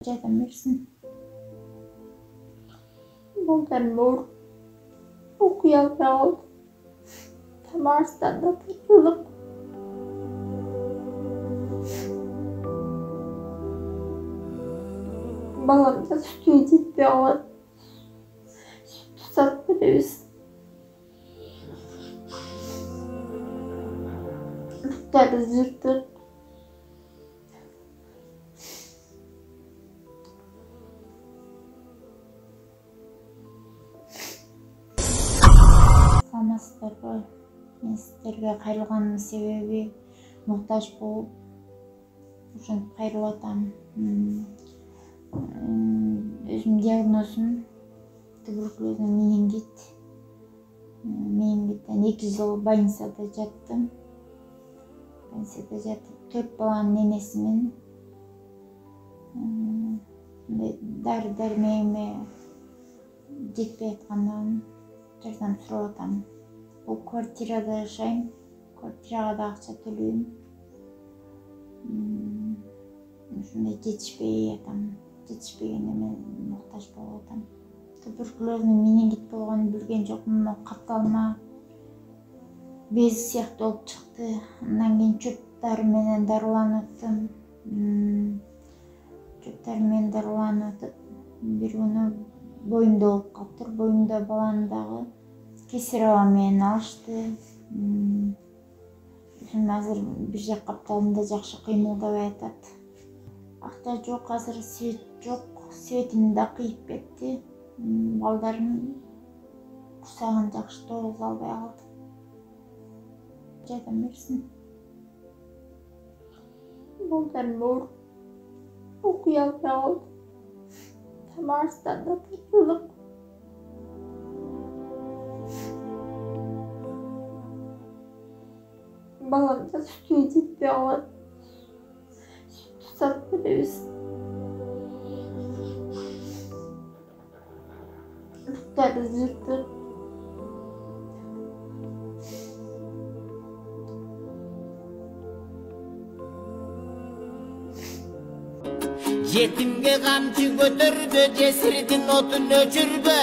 Жардам берсин. Балдарым ооруп окуй албай калды. Тамарстанда тартылып. Балам да sütüye жетпей калат. Sütü сатып беребиз. Буттарды жыртып. Саламатсыздарбы? Мен сиздерге кайрылганымдын себеби муктаж болуп ошентип кайрылып атам. Өзүмдүн диагнозум туберкулезный менингит. Менингиттен 2 жыл больницада жаттым. Больницада жатып 4 баланын энесимин. Дары-дармегиме жетпей аткандан жардам сурап атам. Бул квартирада жашайм. Квартирага да акча төлөйм. Ушундай жетишпей атам. Жетишпегенде мен муктаж болуп атам. Туберкулезный менингит болгонун билген жокмун. Капталма без сыяктуу болуп чыкты. Андан кийин чөп дары менен дарыланып аттым. Чөп дары менен дарыланып атып, бир күнү боюмда болуп калыптыр. Боюмда баланы дагы кесарево менен алышты. Азыр бир жак капталымда жакшы кыймылдабай атат. Акча жок, азыр свет жок. Светимди да кыйып кетти. Балдарым курсагын жакшы тогуза албай калды. Жардам берсин. Балдарым ооруп окуй албай калды. Тамарстанда тартылып. Балам да sütüye жетпей калат. Sütü сатып беребиз. Буттарды жыртып. Yetimge kamçı götürdü, cesiritin otunu öçürdü.